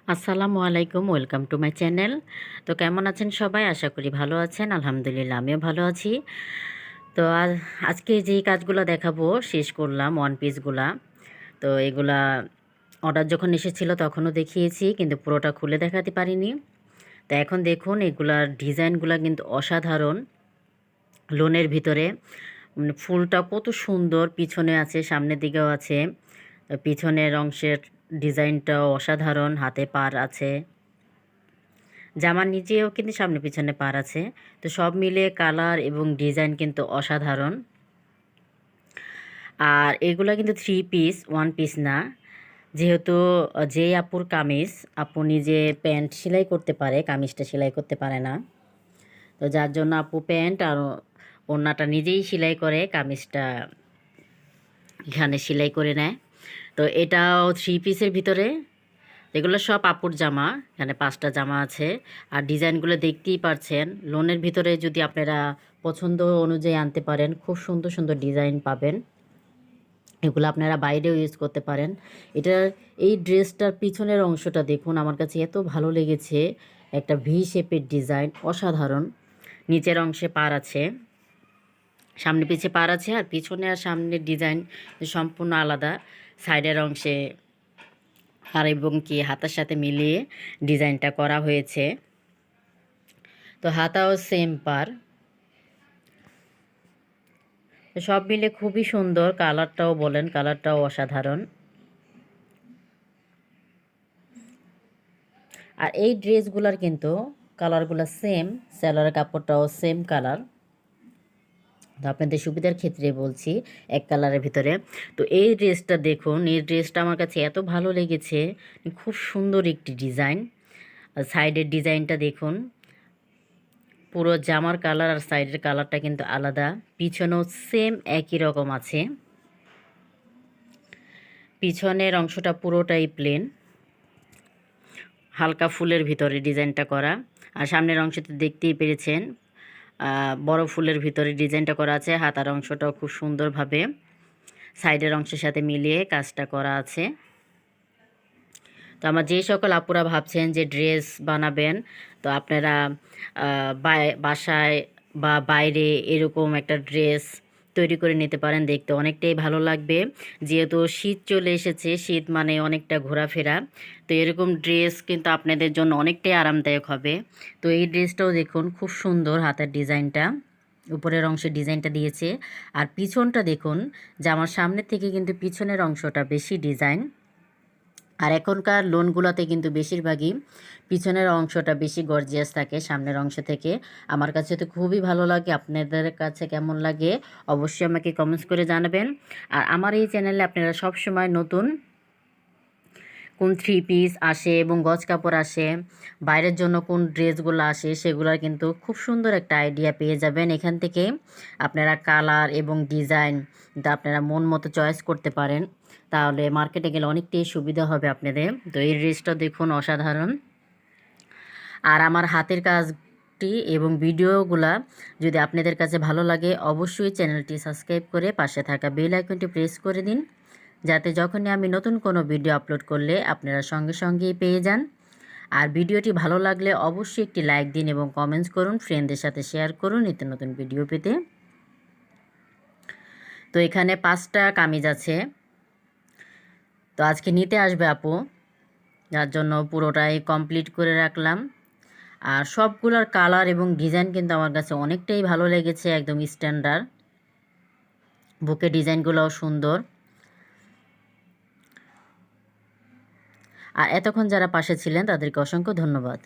আসসালামু আলাইকুম, welcome to my channel. তো কেমন আছেন সবাই? আশা করি ভালো আছেন। আলহামদুলিল্লাহ আমিও ভালো আছি। তো আজকে যেই কাজগুলো দেখাবো শেষ করলাম ওয়ান পিসগুলা। তো এগুলা অর্ডার যখন এসেছিল তখনও দেখিয়েছি, কিন্তু পুরোটা খুলে দেখাতে পারিনি। তো এখন দেখুন এগুলার ডিজাইনগুলা কিন্তু অসাধারণ। লোনের ভিতরে ফুলটা কত সুন্দর, পিছনে আছে সামনের দিকেও আছে। পিছনের অংশের ডিজাইনটাও অসাধারণ, হাতে পার আছে, জামার নিচেও কিন্তু সামনে পিছনে পার আছে। তো সব মিলিয়ে কালার এবং ডিজাইন কিন্তু অসাধারণ। আর এগুলা কিন্তু থ্রি পিস, ওয়ান পিস না। যেহেতু যে আপুর কামিজ, আপু নিজে প্যান্ট সেলাই করতে পারে, কামিজটা সেলাই করতে পারে না। তো যার জন্য আপু প্যান্ট আর ওড়নাটা নিজেই সেলাই করে, কামিজটা এখানে সেলাই করে নেয়। তো এটাও থ্রি পিসের ভিতরে। এগুলো সব আপুর জামা, এখানে 5টা জামা আছে। আর ডিজাইনগুলো দেখতেই পারছেন। লোনের ভিতরে যদি আপনারা পছন্দ অনুযায়ী আনতে পারেন, খুব সুন্দর সুন্দর ডিজাইন পাবেন। এগুলো আপনারা বাইরেও ইউজ করতে পারেন। এটার এই ড্রেসটার পিছনের অংশটা দেখুন, আমার কাছে এত ভালো লেগেছে। একটা ভি শেপের ডিজাইন, অসাধারণ। নিচের অংশে পার আছে, সামনে পিছে পার আছে, আর পিছনে আর সামনের ডিজাইন সম্পূর্ণ আলাদা। সাইডের অংশে আর এবং কি হাতার সাথে মিলিয়ে ডিজাইনটা করা হয়েছে। তো হাতাও সেম পার। সব মিলে খুবই সুন্দর। কালারটাও বলেন, কালারটাও অসাধারণ। আর এই ড্রেসগুলার কিন্তু কালারগুলো সেম, সেলারের কাপড়টাও সেম কালার। তো আপনাদের সুবিধার ক্ষেত্রে বলছি, এক কালারের ভিতরে। তো এই ড্রেসটা দেখুন, এই ড্রেসটা আমার কাছে এত ভালো লেগেছে। খুব সুন্দর একটি ডিজাইন। সাইডের ডিজাইনটা দেখুন, পুরো জামার কালার আর সাইডের কালারটা কিন্তু আলাদা। পিছনেও সেম একই রকম আছে। পিছনের অংশটা পুরোটাই প্লেন, হালকা ফুলের ভিতরে ডিজাইনটা করা। আর সামনের অংশতে দেখতেই পেরেছেন বড় ফুলের ভিতরে ডিজাইনটা করা আছে। হাতার অংশটাও খুব সুন্দরভাবে সাইডের অংশের সাথে মিলিয়ে কাজটা করা আছে। তো আমার যে সকল আপুরা ভাবছেন যে ড্রেস বানাবেন, তো আপনারা বাসায় বা বাইরে এরকম একটা ড্রেস তৈরি করে নিতে পারেন। দেখতে অনেকটাই ভালো লাগবে। যেহেতু শীত চলে এসেছে, শীত মানে অনেকটা ঘোরাফেরা। তো এরকম ড্রেস কিন্তু আপনাদের জন্য অনেকটাই আরামদায়ক হবে। তো এই ড্রেসটাও দেখুন, খুব সুন্দর হাতের ডিজাইনটা, উপরের অংশে ডিজাইনটা দিয়েছে। আর পিছনটা দেখুন, জামার সামনের থেকে কিন্তু পিছনের অংশটা বেশি ডিজাইন। আর এখনকার লোনগুলোতে কিন্তু বেশিরভাগই পিছনের অংশটা বেশি গর্জিয়াস থাকে সামনের অংশ থেকে। আমার কাছে তো খুবই ভালো লাগে। আপনাদের কাছে কেমন লাগে অবশ্যই আমাকে কমেন্টস করে জানাবেন। আর আমার এই চ্যানেলে আপনারা সবসময় নতুন কোন থ্রি পিস আসে এবং গজ কাপড় আসে, বাইরের জন্য কোন ড্রেসগুলো আসে, সেগুলোর কিন্তু খুব সুন্দর একটা আইডিয়া পেয়ে যাবেন। এখান থেকে আপনারা কালার এবং ডিজাইন আপনারা মন মতো চয়েস করতে পারেন। তাহলে মার্কেটে গেলে অনেকটাই সুবিধা হবে আপনাদের। তো এই ড্রেসটা দেখুন, অসাধারণ। আর আমার হাতের কাজটি এবং ভিডিওগুলা যদি আপনাদের কাছে ভালো লাগে, অবশ্যই চ্যানেলটি সাবস্ক্রাইব করে পাশে থাকা বেল আইকনটি প্রেস করে দিন, যাতে যখনই আমি নতুন কোনো ভিডিও আপলোড করলে আপনারা সঙ্গে সঙ্গেই পেয়ে যান। আর ভিডিওটি ভালো লাগলে অবশ্যই একটি লাইক দিন এবং কমেন্টস করুন, ফ্রেন্ডদের সাথে শেয়ার করুন নিত্য নতুন ভিডিও পেতে। তো এখানে 5টা কামিজ আছে। তো আজকে নিতে আসবে আপু, যার জন্য পুরোটাই কমপ্লিট করে রাখলাম। আর সবগুলোর কালার এবং ডিজাইন কিন্তু আমার কাছে অনেকটাই ভালো লেগেছে, একদম স্ট্যান্ডার্ড। বুকের ডিজাইনগুলোও সুন্দর। আর এতক্ষণ যারা পাশে ছিলেন তাদেরকে অসংখ্য ধন্যবাদ।